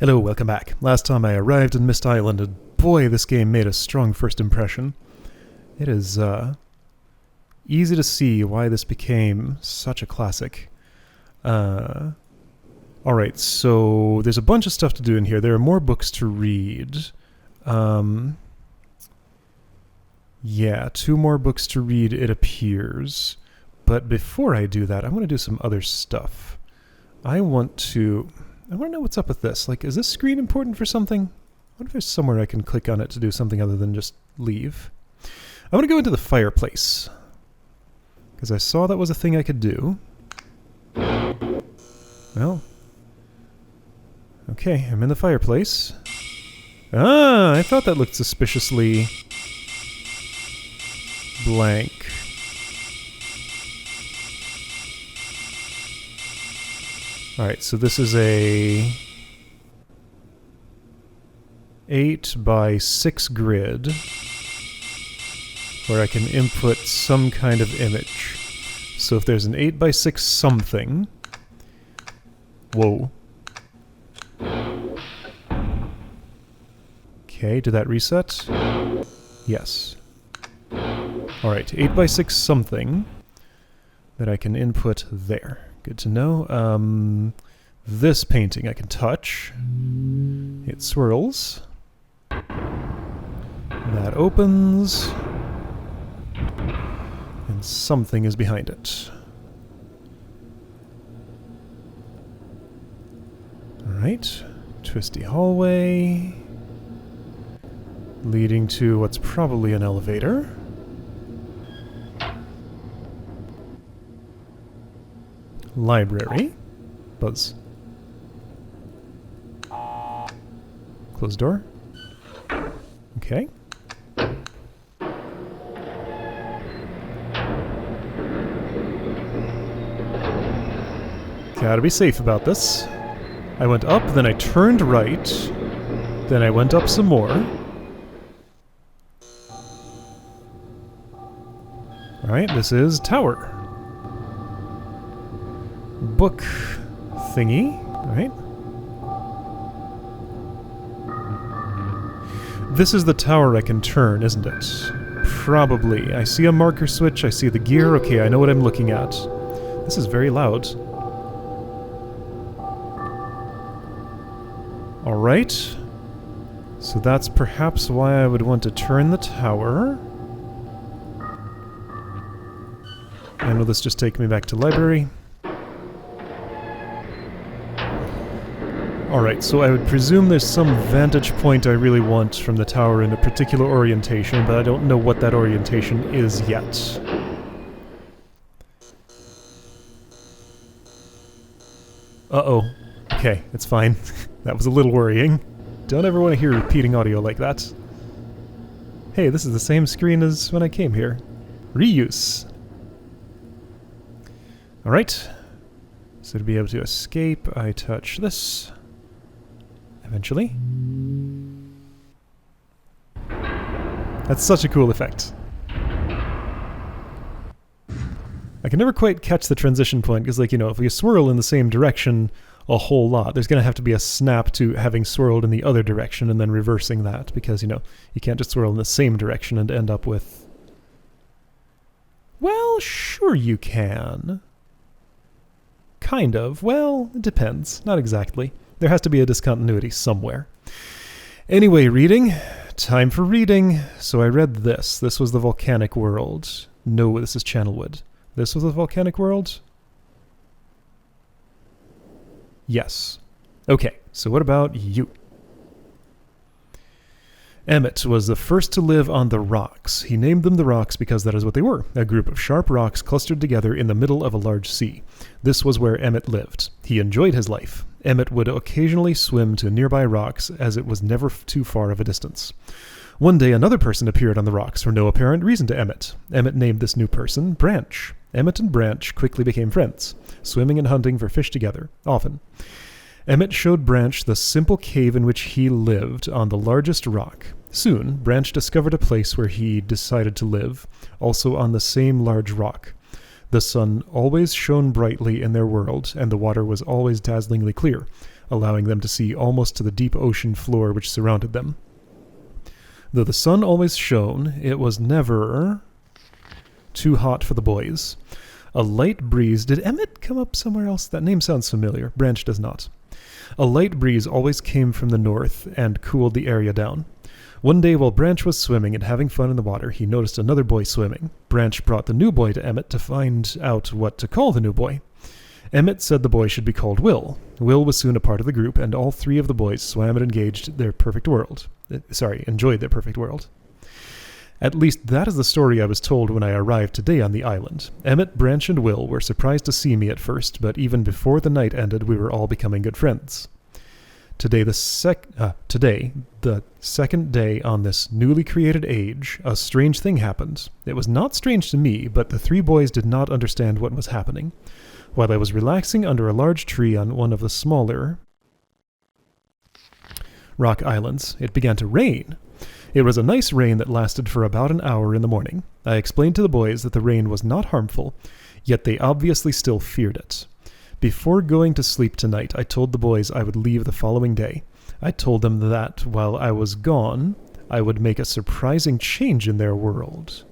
Hello, welcome back. Last time I arrived in Myst Island, and boy, this game made a strong first impression. It is easy to see why this became such a classic. Alright, so there's a bunch of stuff to do in here. There are more books to read. Yeah, 2 more books to read, it appears. But before I do that, I want to do some other stuff. I want to know what's up with this. Like, is this screen important for something? I wonder if there's somewhere I can click on it to do something other than just leave. I want to go into the fireplace, because I saw that was a thing I could do. Well, okay, I'm in the fireplace. Ah, I thought that looked suspiciously blank. Alright, so this is a 8 by 6 grid where I can input some kind of image. So if there's an 8 by 6 something... Whoa. Okay, did that reset? Yes. Alright, 8 by 6 something that I can input there. Good to know. This painting I can touch. It swirls. That opens. And something is behind it. Alright. Twisty hallway. Leading to what's probably an elevator. Library. Buzz. Closed door. Okay. Gotta be safe about this. I went up, then I turned right, then I went up some more. Alright, this is tower. Book thingy, right? This is the tower I can turn, isn't it? Probably. I see a marker switch, I see the gear. Okay, I know what I'm looking at. This is very loud. Alright. So that's perhaps why I would want to turn the tower. And will this just take me back to library? Alright, so I would presume there's some vantage point I really want from the tower in a particular orientation, but I don't know what that orientation is yet. Uh-oh. Okay, it's fine. That was a little worrying. Don't ever want to hear repeating audio like that. Hey, this is the same screen as when I came here. Reuse. Alright. So to be able to escape, I touch this. Eventually. That's such a cool effect. I can never quite catch the transition point, because, like, you know, if we swirl in the same direction a whole lot, there's going to have to be a snap to having swirled in the other direction and then reversing that, because, you know, you can't just swirl in the same direction and end up with... Well, sure you can. Kind of. Well, it depends. Not exactly. There has to be a discontinuity somewhere. Anyway, reading. Time for reading. So I read this. This was the volcanic world. No, this is Channelwood. This was the volcanic world? Yes. Okay, so what about you? Emmett was the first to live on the rocks. He named them the rocks because that is what they were, a group of sharp rocks clustered together in the middle of a large sea. This was where Emmett lived. He enjoyed his life. Emmett would occasionally swim to nearby rocks, as it was never too far of a distance. One day another person appeared on the rocks for no apparent reason to Emmett. Emmett named this new person Branch. Emmett and Branch quickly became friends, swimming and hunting for fish together, often. Emmett showed Branch the simple cave in which he lived on the largest rock. Soon, Branch discovered a place where he decided to live, also on the same large rock. The sun always shone brightly in their world, and the water was always dazzlingly clear. allowing them to see almost to the deep ocean floor which surrounded them. Though the sun always shone, it was never too hot for the boys. A light breeze... Did Emmett come up somewhere else? That name sounds familiar. Branch does not. A light breeze always came from the north and cooled the area down. One day while Branch was swimming and having fun in the water, he noticed another boy swimming. Branch brought the new boy to Emmett to find out what to call the new boy. Emmett said the boy should be called Will. Will was soon a part of the group, and all three of the boys swam and enjoyed their perfect world. At least that is the story I was told when I arrived today on the island. Emmett, Branch, and Will were surprised to see me at first, but even before the night ended, we were all becoming good friends. Today, the second day on this newly created age, a strange thing happened. It was not strange to me, but the three boys did not understand what was happening. While I was relaxing under a large tree on one of the smaller rock islands, it began to rain. It was a nice rain that lasted for about an hour in the morning. I explained to the boys that the rain was not harmful, yet they obviously still feared it. Before going to sleep tonight, I told the boys I would leave the following day. I told them that while I was gone, I would make a surprising change in their world.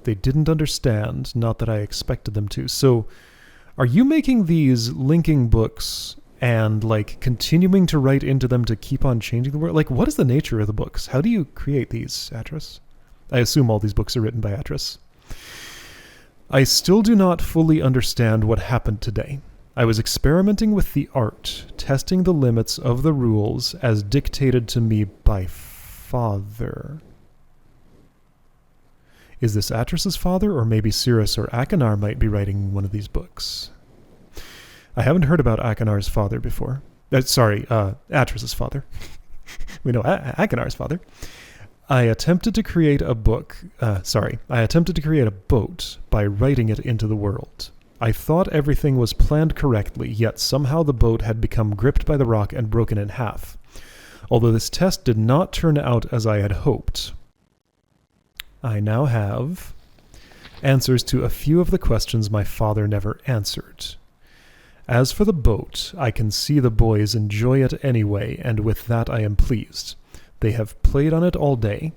They didn't understand, not that I expected them to. So, are you making these linking books and, continuing to write into them to keep on changing the world? What is the nature of the books? How do you create these, Atris? I assume all these books are written by Atris. I still do not fully understand what happened today. I was experimenting with the art, testing the limits of the rules as dictated to me by Father. Is this Atris's father, or maybe Cirrus or Akinar might be writing one of these books? I haven't heard about Akinar's father before. Atris's father. We know Akinar's father. I attempted to create a boat by writing it into the world. I thought everything was planned correctly, yet somehow the boat had become gripped by the rock and broken in half. Although this test did not turn out as I had hoped, I now have answers to a few of the questions my father never answered. As for the boat, I can see the boys enjoy it anyway, and with that I am pleased. They have played on it all day.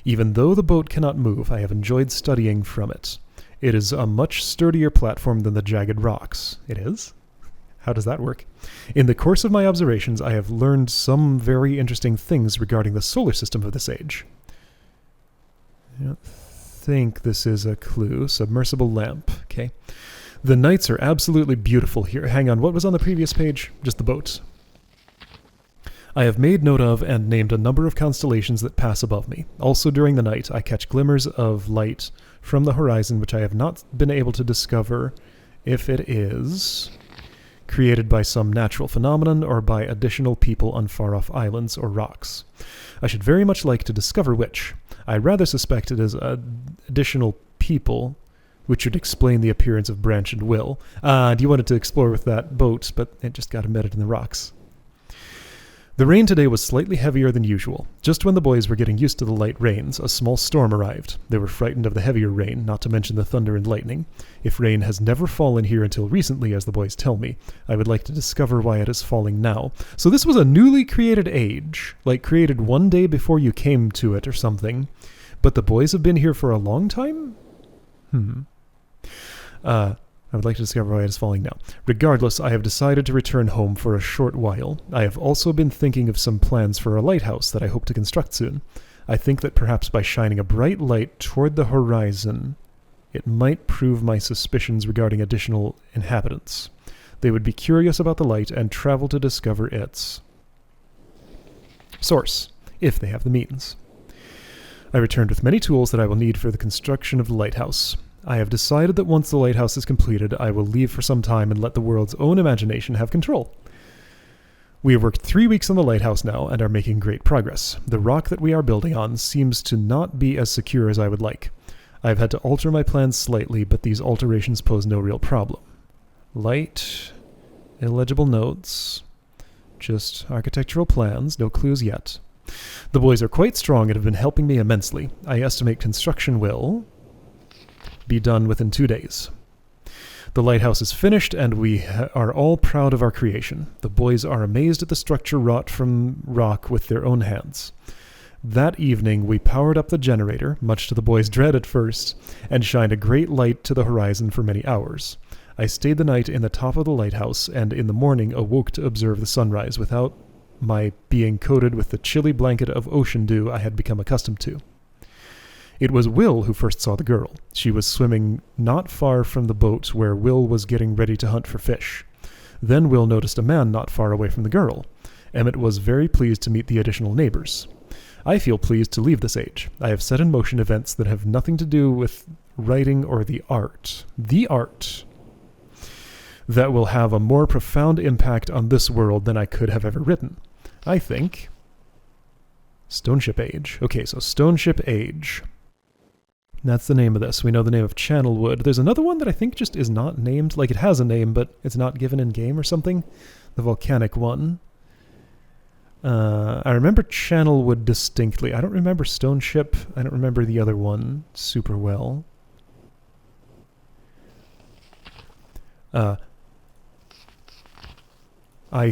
Even though the boat cannot move, I have enjoyed studying from it. It is a much sturdier platform than the jagged rocks. It is? How does that work? In the course of my observations, I have learned some very interesting things regarding the solar system of this age. I don't think this is a clue. Submersible lamp. Okay. The nights are absolutely beautiful here. Hang on, what was on the previous page? Just the boats. I have made note of and named a number of constellations that pass above me. Also during the night, I catch glimmers of light from the horizon which I have not been able to discover if it is created by some natural phenomenon or by additional people on far-off islands or rocks. I should very much like to discover which. I rather suspect it is additional people, which would explain the appearance of Branch and Will. You wanted to explore with that boat, but it just got embedded in the rocks. The rain today was slightly heavier than usual. Just when the boys were getting used to the light rains, a small storm arrived. They were frightened of the heavier rain, not to mention the thunder and lightning. If rain has never fallen here until recently, as the boys tell me, I would like to discover why it is falling now. So this was a newly created age, created one day before you came to it or something. But the boys have been here for a long time? I would like to discover why it is falling now. Regardless, I have decided to return home for a short while. I have also been thinking of some plans for a lighthouse that I hope to construct soon. I think that perhaps by shining a bright light toward the horizon, it might prove my suspicions regarding additional inhabitants. They would be curious about the light and travel to discover its source, if they have the means. I returned with many tools that I will need for the construction of the lighthouse. I have decided that once the lighthouse is completed, I will leave for some time and let the world's own imagination have control. We have worked 3 weeks on the lighthouse now and are making great progress. The rock that we are building on seems to not be as secure as I would like. I have had to alter my plans slightly, but these alterations pose no real problem. Light, illegible notes, just architectural plans, no clues yet. The boys are quite strong and have been helping me immensely. I estimate construction will be done within 2 days. The lighthouse is finished, and we are all proud of our creation. The boys are amazed at the structure wrought from rock with their own hands. That evening, we powered up the generator, much to the boys' dread at first, and shined a great light to the horizon for many hours. I stayed the night in the top of the lighthouse, and in the morning awoke to observe the sunrise without my being coated with the chilly blanket of ocean dew I had become accustomed to. It was Will who first saw the girl. She was swimming not far from the boat where Will was getting ready to hunt for fish. Then Will noticed a man not far away from the girl. Emmett was very pleased to meet the additional neighbors. I feel pleased to leave this age. I have set in motion events that have nothing to do with writing or the art. The art that will have a more profound impact on this world than I could have ever written. I think. Stone Ship Age. Okay, so Stone Ship Age. That's the name of this. We know the name of Channelwood. There's another one that I think just is not named. Like, it has a name, but it's not given in game or something. The volcanic one. I remember Channelwood distinctly. I don't remember Stone Ship. I don't remember the other one super well. I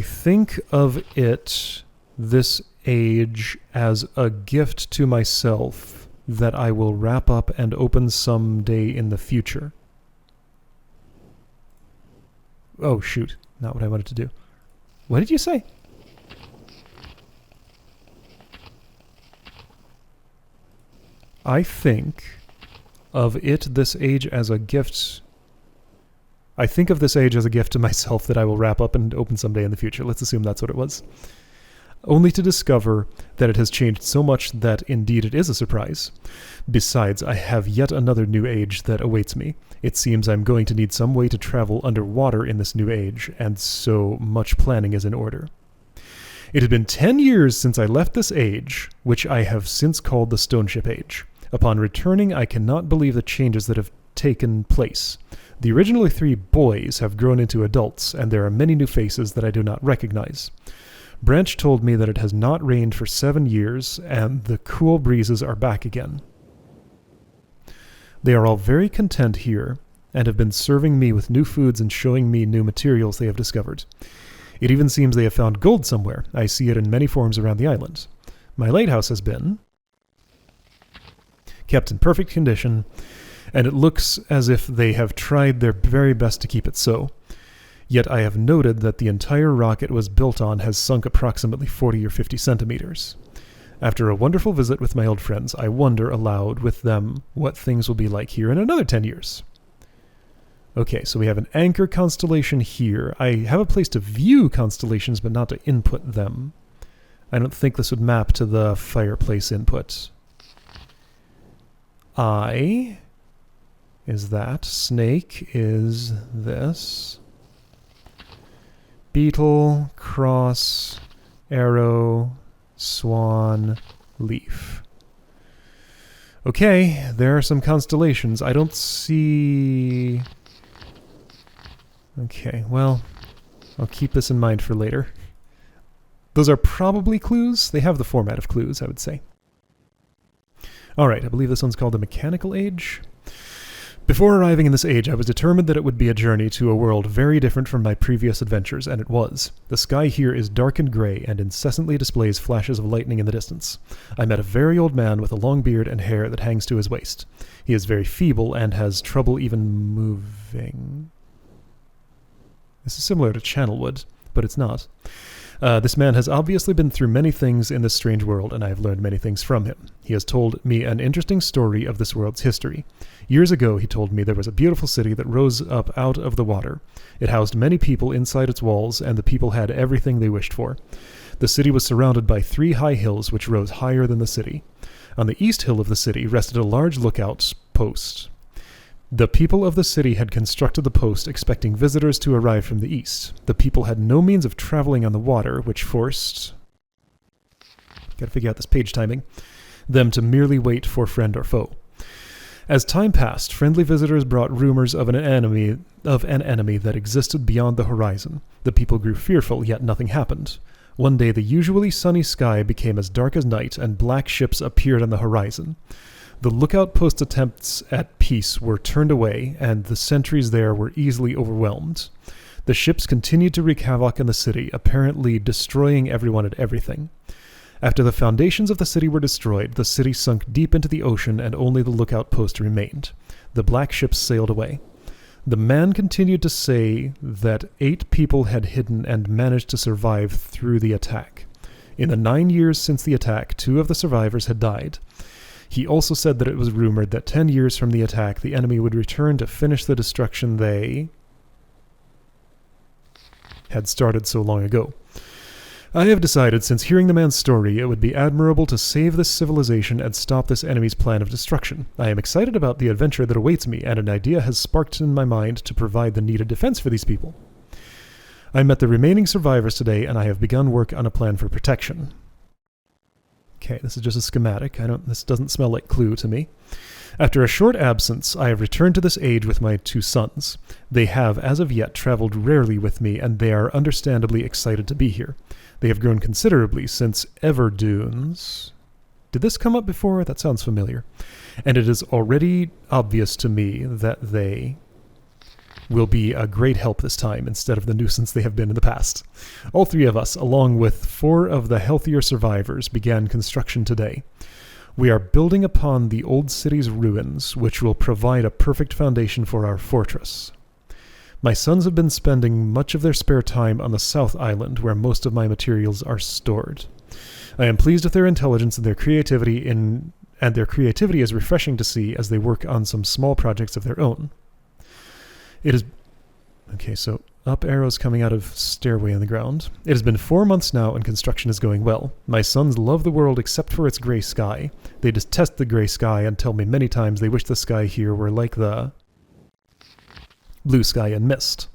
think of it, this age, as a gift to myself that I will wrap up and open someday in the future. Oh, shoot. Not what I wanted to do. What did you say? I think of it, this age, as a gift. I think of this age as a gift to myself that I will wrap up and open someday in the future. Let's assume that's what it was. Only to discover that it has changed so much that indeed it is a surprise. Besides, I have yet another new age that awaits me. It seems I'm going to need some way to travel underwater in this new age, and so much planning is in order. It had been 10 years since I left this age, which I have since called the Stone Ship Age. Upon returning, I cannot believe the changes that have taken place. The originally 3 boys have grown into adults, and there are many new faces that I do not recognize. Branch told me that it has not rained for 7 years, and the cool breezes are back again. They are all very content here, and have been serving me with new foods and showing me new materials they have discovered. It even seems they have found gold somewhere. I see it in many forms around the island. My lighthouse has been kept in perfect condition, and it looks as if they have tried their very best to keep it so. Yet I have noted that the entire rock it was built on has sunk approximately 40 or 50 centimeters. After a wonderful visit with my old friends, I wonder aloud with them what things will be like here in another 10 years. Okay, so we have an anchor constellation here. I have a place to view constellations, but not to input them. I don't think this would map to the fireplace input. Eye is that. Snake is this. Beetle, cross, arrow, swan, leaf. Okay, there are some constellations. I don't see... Okay, well, I'll keep this in mind for later. Those are probably clues. They have the format of clues, I would say. Alright, I believe this one's called the Mechanical Age. Before arriving in this age, I was determined that it would be a journey to a world very different from my previous adventures, and it was. The sky here is dark and gray, and incessantly displays flashes of lightning in the distance. I met a very old man with a long beard and hair that hangs to his waist. He is very feeble and has trouble even moving. This is similar to Channelwood, but it's not. This man has obviously been through many things in this strange world, and I have learned many things from him. He has told me an interesting story of this world's history. Years ago, he told me there was a beautiful city that rose up out of the water. It housed many people inside its walls, and the people had everything they wished for. The city was surrounded by 3 high hills which rose higher than the city. On the east hill of the city rested a large lookout post. The people of the city had constructed the post expecting visitors to arrive from the east. The people had no means of traveling on the water, which forced... Gotta figure out this page timing. Them to merely wait for friend or foe. As time passed, friendly visitors brought rumors of an enemy that existed beyond the horizon. The people grew fearful, yet nothing happened. One day the usually sunny sky became as dark as night, and black ships appeared on the horizon. The lookout post attempts at peace were turned away, and the sentries there were easily overwhelmed. The ships continued to wreak havoc in the city, apparently destroying everyone and everything. After the foundations of the city were destroyed, the city sunk deep into the ocean and only the lookout post remained. The black ships sailed away. The man continued to say that 8 people had hidden and managed to survive through the attack. In the 9 years since the attack, 2 of the survivors had died. He also said that it was rumored that 10 years from the attack, the enemy would return to finish the destruction they had started so long ago. I have decided, since hearing the man's story, it would be admirable to save this civilization and stop this enemy's plan of destruction. I am excited about the adventure that awaits me, and an idea has sparked in my mind to provide the needed defense for these people. I met the remaining survivors today, and I have begun work on a plan for protection. Okay, this is just a schematic. This doesn't smell like Clue to me. After a short absence, I have returned to this age with my 2 sons. They have, as of yet, traveled rarely with me, and they are understandably excited to be here. They have grown considerably since Everdunes. Did this come up before? That sounds familiar. And it is already obvious to me that they will be a great help this time instead of the nuisance they have been in the past. All 3 of us, along with 4 of the healthier survivors, began construction today. We are building upon the old city's ruins, which will provide a perfect foundation for our fortress. My sons have been spending much of their spare time on the South Island, where most of my materials are stored. I am pleased with their intelligence and their creativity is refreshing to see as they work on some small projects of their own. It is... Okay, so up arrows coming out of stairway in the ground. It has been 4 months now and construction is going well. My sons love the world except for its gray sky. They detest the gray sky and tell me many times they wish the sky here were like the blue sky in Myst.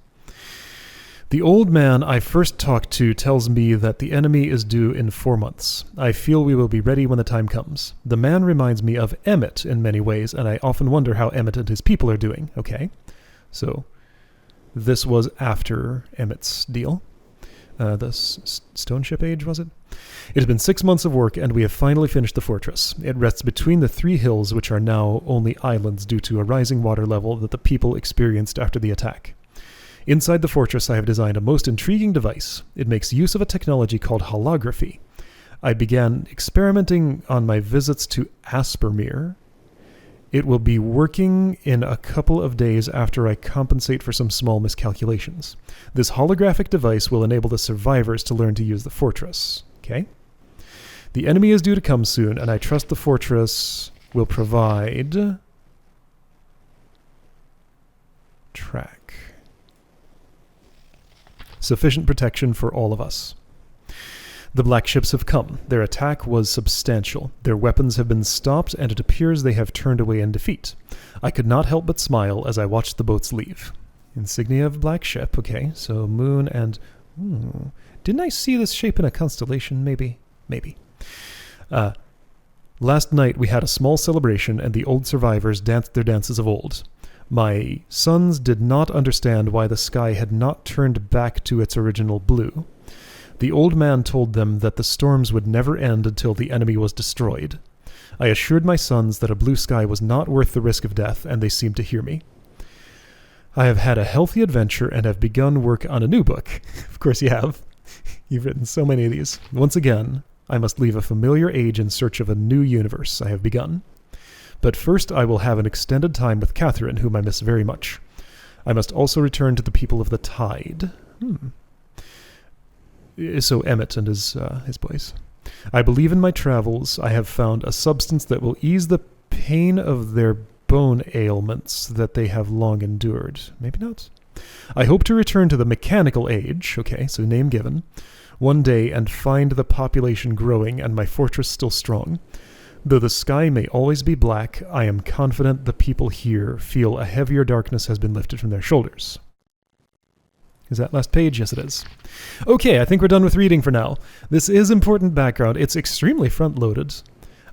The old man I first talked to tells me that the enemy is due in 4 months. I feel we will be ready when the time comes. The man reminds me of Emmett in many ways, and I often wonder how Emmett and his people are doing. Okay, so this was after Emmett's deal. The stone ship age, was it? It has been 6 months of work, and we have finally finished the fortress. It rests between the 3 hills, which are now only islands due to a rising water level that the people experienced after the attack. Inside the fortress, I have designed a most intriguing device. It makes use of a technology called holography. I began experimenting on my visits to Aspermere. It will be working in a couple of days after I compensate for some small miscalculations. This holographic device will enable the survivors to learn to use the fortress. Okay? The enemy is due to come soon, and I trust the fortress will provide track. Sufficient protection for all of us. The black ships have come. Their attack was substantial. Their weapons have been stopped, and it appears they have turned away in defeat. I could not help but smile as I watched the boats leave. Insignia of black ship. Okay, so moon and... didn't I see this shape in a constellation? Maybe. Last night we had a small celebration, and the old survivors danced their dances of old. My sons did not understand why the sky had not turned back to its original blue. The old man told them that the storms would never end until the enemy was destroyed. I assured my sons that a blue sky was not worth the risk of death, and they seemed to hear me. I have had a healthy adventure and have begun work on a new book. Of course you have. You've written so many of these. Once again, I must leave a familiar age in search of a new universe. I have begun. But first I will have an extended time with Catherine, whom I miss very much. I must also return to the people of the Tide. So Emmett and his boys. I believe in my travels I have found a substance that will ease the pain of their bone ailments that they have long endured. Maybe not. I hope to return to the mechanical age, okay, so name given, one day and find the population growing and my fortress still strong. Though the sky may always be black, I am confident the people here feel a heavier darkness has been lifted from their shoulders. Is that last page? Yes, it is. Okay, I think we're done with reading for now. This is important background. It's extremely front-loaded.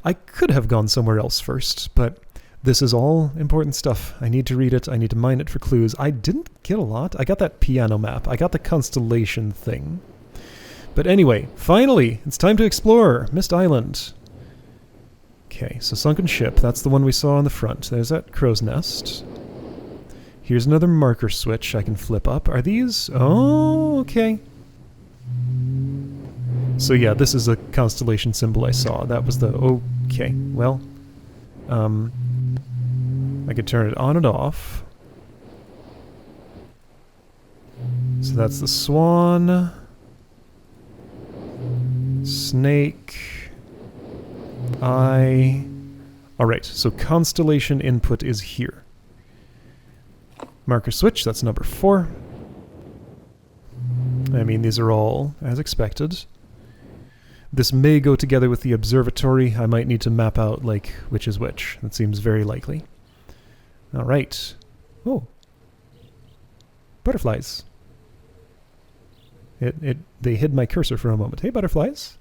I could have gone somewhere else first, but this is all important stuff. I need to read it. I need to mine it for clues. I didn't get a lot. I got that piano map. I got the constellation thing. But anyway, finally, it's time to explore Myst Island. Okay, so sunken ship. That's the one we saw on the front. There's that crow's nest. Here's another marker switch I can flip up. Are these... Oh, okay. So yeah, this is a constellation symbol I saw. That was the... Okay, well... I could turn it on and off. So that's the swan. Snake. Eye. Alright, so constellation input is here. Marker switch, that's number 4. I mean, these are all as expected. This may go together with the observatory. I might need to map out, like, which is which. That seems very likely. Alright. Oh. Butterflies. They hid my cursor for a moment. Hey, butterflies.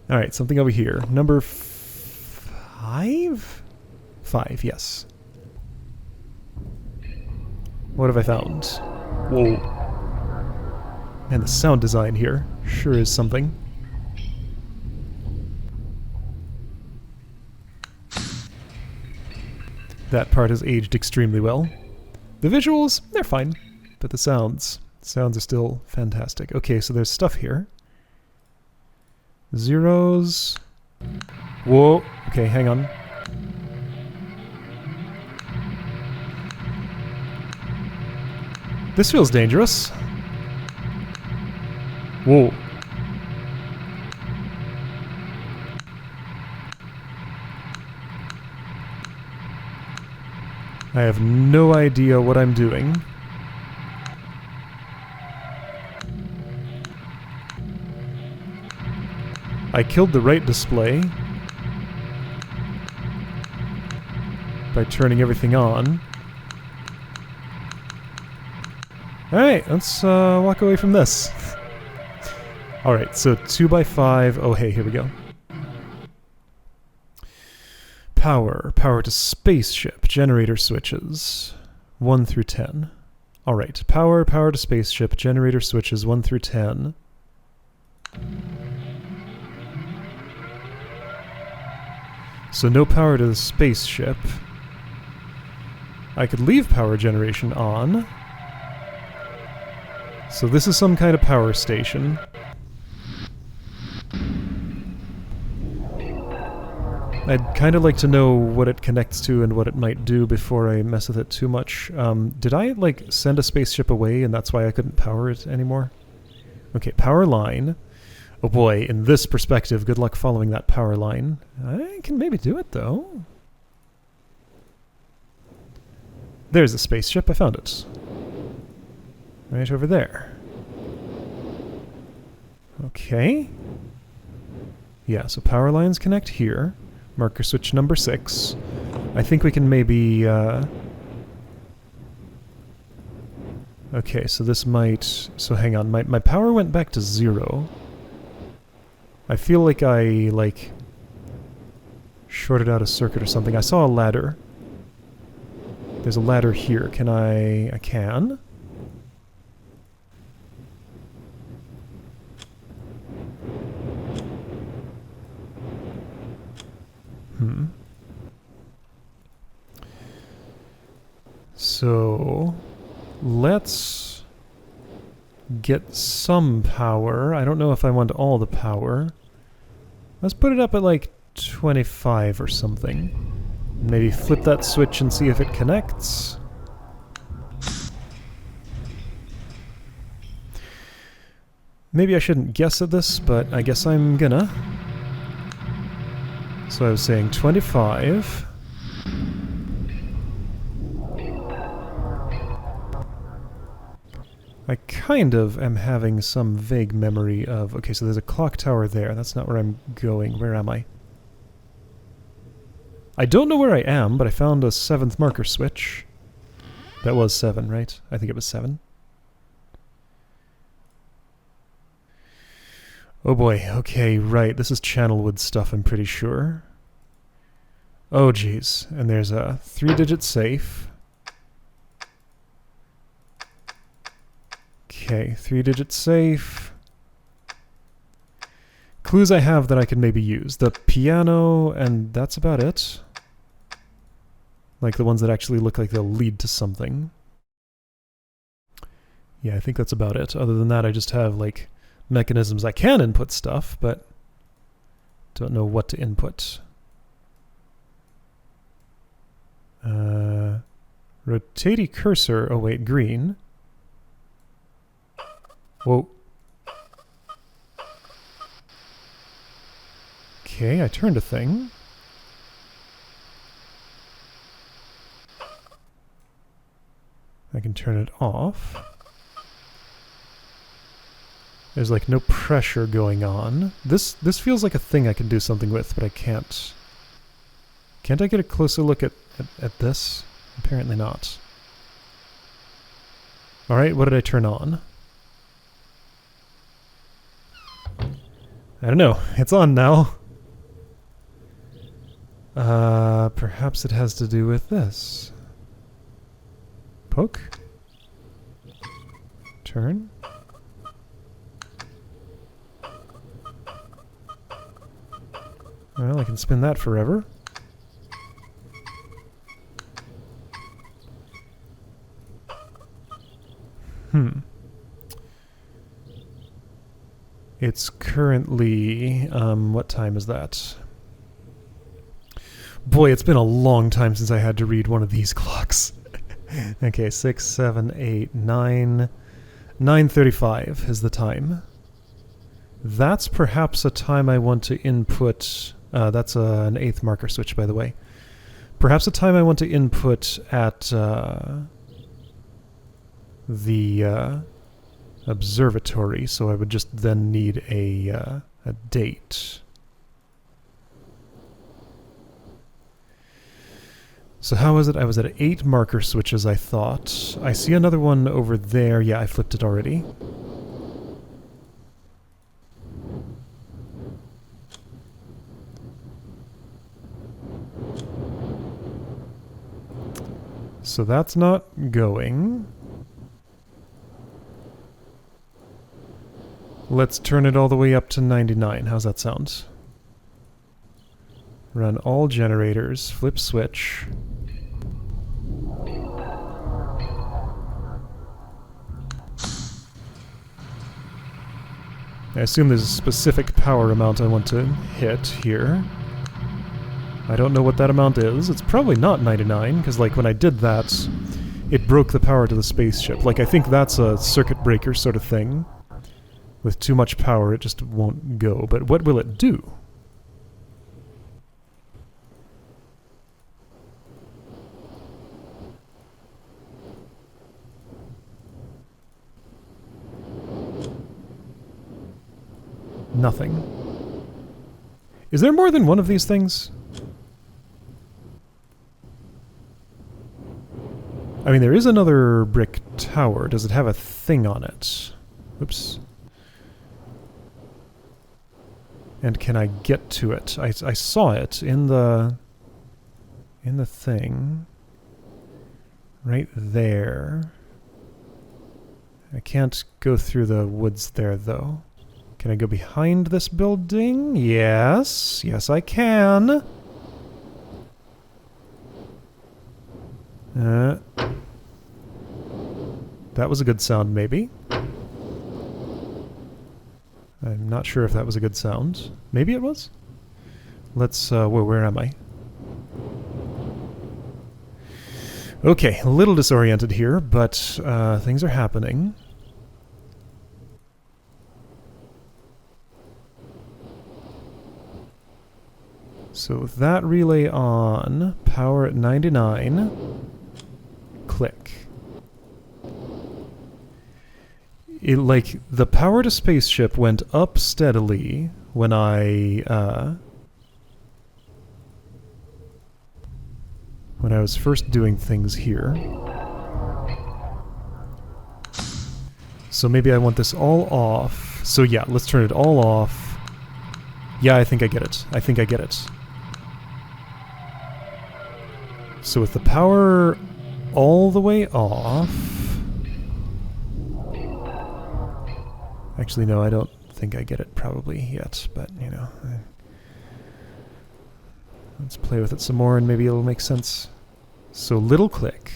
Alright, something over here. Number 5? 5, yes. What have I found? Whoa. Man, the sound design here sure is something. That part has aged extremely well. The visuals, they're fine. But the sounds are still fantastic. Okay, so there's stuff here. Zeros. Whoa. Okay, hang on. This feels dangerous. Whoa. I have no idea what I'm doing. I killed the right display by turning everything on. Alright, let's walk away from this. Alright, so 2x5. Oh, hey, here we go. Power. Power to spaceship. Generator switches. 1 through 10. Alright, power to spaceship. Generator switches 1 through 10. So no power to the spaceship. I could leave power generation on. So this is some kind of power station. I'd kind of like to know what it connects to and what it might do before I mess with it too much. Did I, like, send a spaceship away and that's why I couldn't power it anymore? Okay, power line. Oh boy, in this perspective, good luck following that power line. I can maybe do it, though. There's a spaceship. I found it. Right over there. Okay. Yeah, so power lines connect here. Marker switch number 6. I think we can maybe... Okay, so this might... So hang on, my power went back to 0. I feel like I, like, shorted out a circuit or something. I saw a ladder. There's a ladder here. Can I can? So, let's get some power. I don't know if I want all the power. Let's put it up at like 25 or something. Maybe flip that switch and see if it connects. Maybe I shouldn't guess at this, but I guess I'm gonna. So I was saying 25. I kind of am having some vague memory of... Okay, so there's a clock tower there. That's not where I'm going. Where am I? I don't know where I am, but I found a 7th marker switch. That was 7, right? I think it was 7. Oh boy, okay, right. This is Channelwood stuff, I'm pretty sure. Oh geez. And there's a 3-digit safe. Okay, 3-digit safe. clues I have that I can maybe use. The piano, and that's about it. Like the ones that actually look like they'll lead to something. Yeah, I think that's about it. Other than that, I just have, like, mechanisms I can input stuff, but don't know what to input. Rotatey cursor. Oh, wait, green. Whoa. Okay, I turned a thing. I can turn it off. There's like no pressure going on. This feels like a thing I can do something with, but I can't. Can't I get a closer look at this? Apparently not. Alright, what did I turn on? I don't know. It's on now. Perhaps it has to do with this. Poke. Turn. Well, I can spin that forever. It's currently, what time is that? Boy, it's been a long time since I had to read one of these clocks. Okay, 6, 7, 8, 9... 9:35 is the time. That's perhaps a time I want to input... that's an 8th marker switch, by the way. Perhaps a time I want to input at the observatory, so I would just then need a date. So how was it? I was at 8 marker switches, I thought. I see another one over there. Yeah, I flipped it already. So that's not going. Let's turn it all the way up to 99. How's that sound? Run all generators, flip switch. I assume there's a specific power amount I want to hit here. I don't know what that amount is. It's probably not 99, because like when I did that, it broke the power to the spaceship. Like I think that's a circuit breaker sort of thing. With too much power, it just won't go. But what will it do? Nothing. Is there more than one of these things? I mean, there is another brick tower. Does it have a thing on it? Oops. And can I get to it? I saw it in the thing. Right there. I can't go through the woods there, though. Can I go behind this building? Yes. Yes, I can. That was a good sound, maybe. I'm not sure if that was a good sound. Maybe it was? Let's, where am I? Okay, a little disoriented here, but things are happening. So with that relay on, power at 99, click. It, like, the power to spaceship went up steadily when I was first doing things here. So maybe I want this all off. So yeah, let's turn it all off. Yeah, I think I get it. I think I get it. So with the power all the way off... Actually, no, I don't think I get it probably yet, but, you know. Let's play with it some more and maybe it'll make sense. So little click.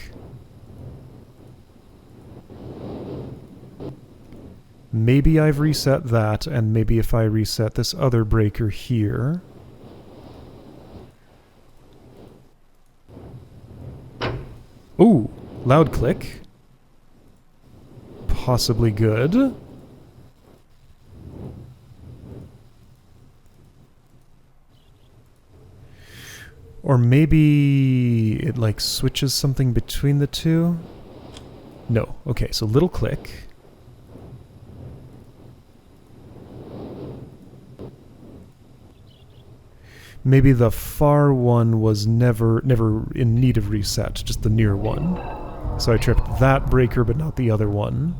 Maybe I've reset that, and maybe if I reset this other breaker here... Ooh, loud click. Possibly good. Or maybe it like switches something between the two? No. Okay, so little click. Maybe the far one was never in need of reset, just the near one. So I tripped that breaker, but not the other one.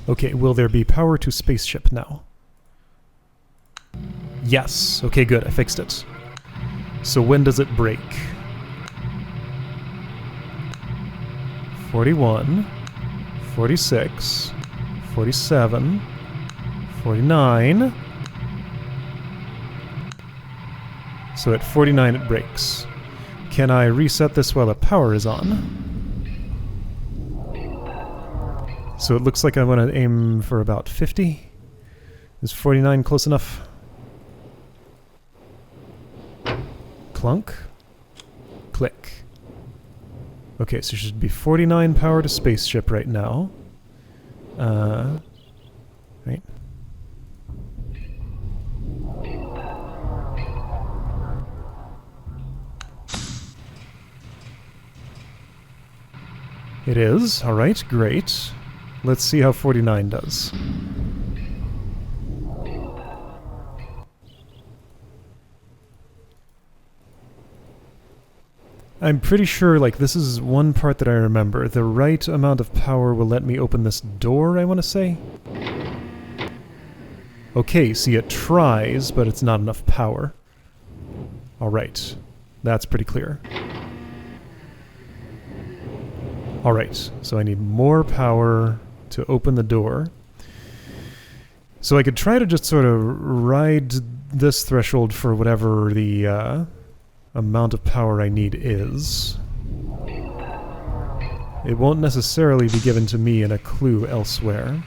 Okay, will there be power to spaceship now? Yes. Okay, good. I fixed it. So when does it break? 41, 46, 47, 49... So at 49 it breaks. Can I reset this while the power is on? So it looks like I want to aim for about 50. Is 49 close enough? Clunk. Click. Okay, so it should be 49 power to spaceship right now. Right. It is. Alright, great. Let's see how 49 does. I'm pretty sure, like, this is one part that I remember. The right amount of power will let me open this door, I want to say? Okay, see, it tries, but it's not enough power. Alright. That's pretty clear. Alright, so I need more power to open the door. So I could try to just sort of ride this threshold for whatever the amount of power I need is. It won't necessarily be given to me in a clue elsewhere.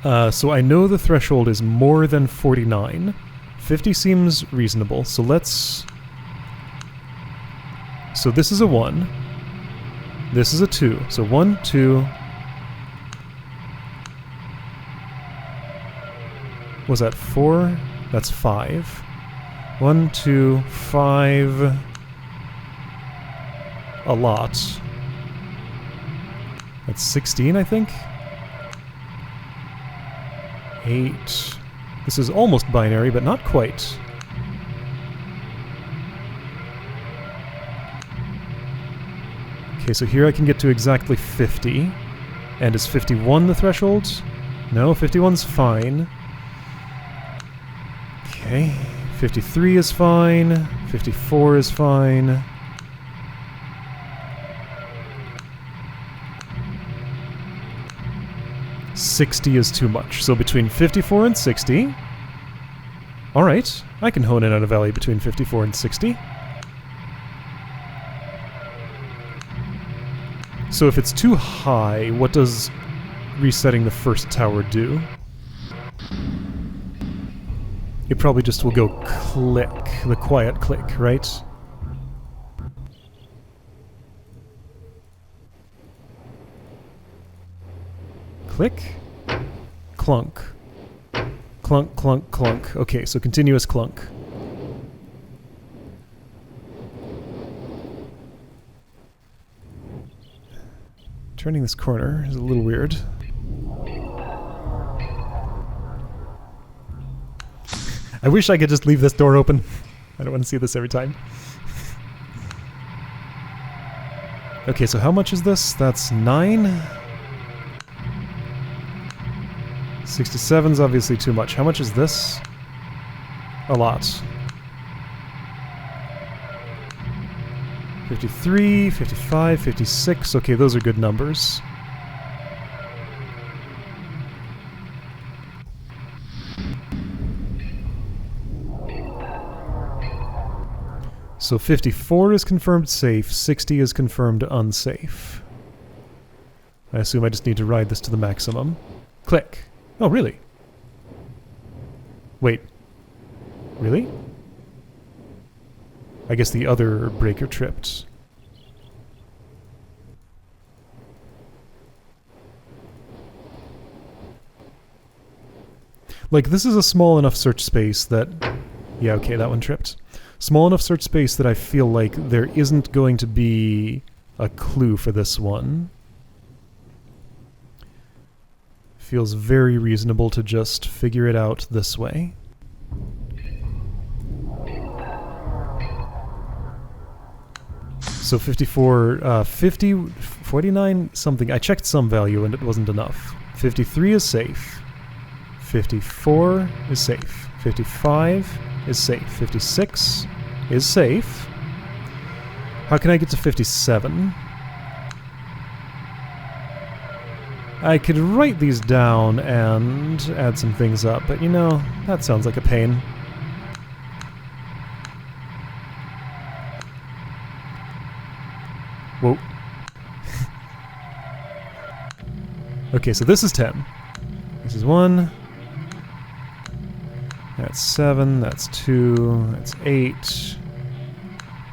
So I know the threshold is more than 49. 50 seems reasonable, so let's... So this is a 1. This is a 2. So 1, 2... Was that 4? That's 5. 1, 2, 5... A lot. That's 16, I think? 8... This is almost binary, but not quite. Okay, so here I can get to exactly 50. And is 51 the threshold? No, 51's fine. Okay, 53 is fine. 54 is fine. $60 is too much. So between 54 and 60... Alright, I can hone in on a value between 54 and 60. So if it's too high, what does resetting the first tower do? It probably just will go click, the quiet click, right? Click, clunk, clunk, clunk, clunk. Okay, so continuous clunk. Turning this corner is a little weird. I wish I could just leave this door open. I don't want to see this every time. Okay, so how much is this? That's 9. 67's obviously too much. How much is this? A lot. 53, 55, 56. Okay, those are good numbers. So 54 is confirmed safe, 60 is confirmed unsafe. I assume I just need to ride this to the maximum. Click. Oh, really? Wait. Really? I guess the other breaker tripped. Like, this is a small enough search space that... Yeah, okay, that one tripped. Small enough search space that I feel like there isn't going to be a clue for this one. Feels very reasonable to just figure it out this way. So 54, 50, 49 something. I checked some value and it wasn't enough. 53 is safe. 54 is safe. 55 is safe. 56 is safe. How can I get to 57? I could write these down and add some things up, but you know, that sounds like a pain. Whoa. Okay, so this is 10. This is 1. That's 7, that's 2, that's 8,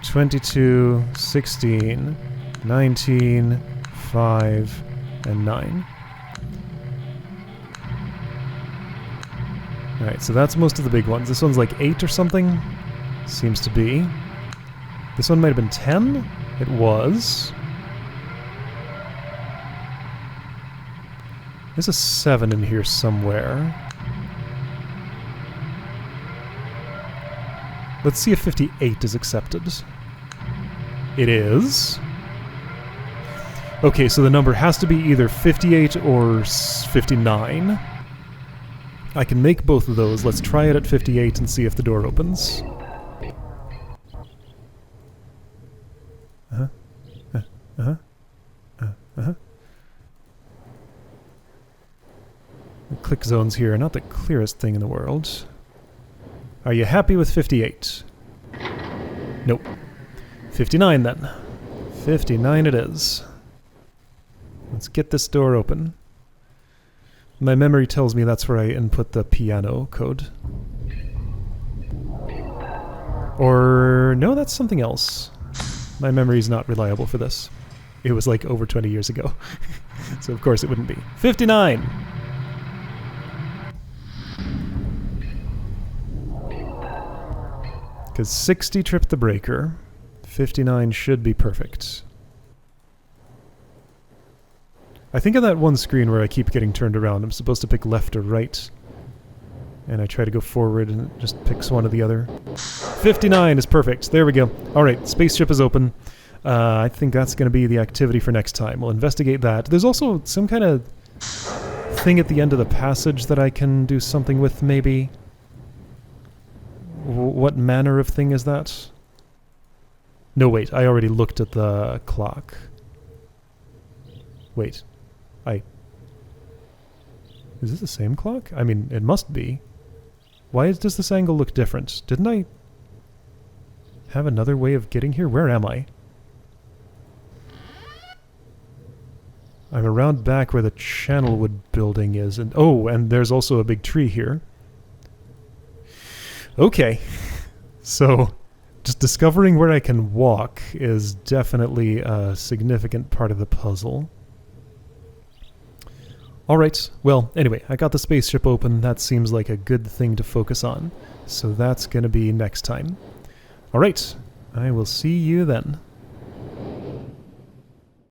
22, 16, 19, 5, and 9. Alright, so that's most of the big ones. This one's like 8 or something? Seems to be. This one might have been 10? It was. There's a 7 in here somewhere. Let's see if 58 is accepted. It is. Okay, so the number has to be either 58 or 59. I can make both of those. Let's try it at 58 and see if the door opens. The click zones here are not the clearest thing in the world. Are you happy with 58? Nope. 59 then. 59 it is. Let's get this door open. My memory tells me that's where I input the piano code. Or no, that's something else. My memory's not reliable for this. It was like over 20 years ago. So of course it wouldn't be. 59! Because 60 tripped the breaker. 59 should be perfect. I think on that one screen where I keep getting turned around, I'm supposed to pick left or right. And I try to go forward and it just picks one or the other. 59 is perfect. There we go. Alright, spaceship is open. I think that's going to be the activity for next time. We'll investigate that. There's also some kind of thing at the end of the passage that I can do something with, maybe. What manner of thing is that? No, wait. I already looked at the clock. Wait. Is this the same clock? I mean, it must be. Why does this angle look different? Didn't I have another way of getting here? Where am I? I'm around back where the Channelwood building is. And oh, and there's also a big tree here. Okay. So, just discovering where I can walk is definitely a significant part of the puzzle. Alright, well, anyway, I got the spaceship open. That seems like a good thing to focus on. So that's going to be next time. Alright, I will see you then.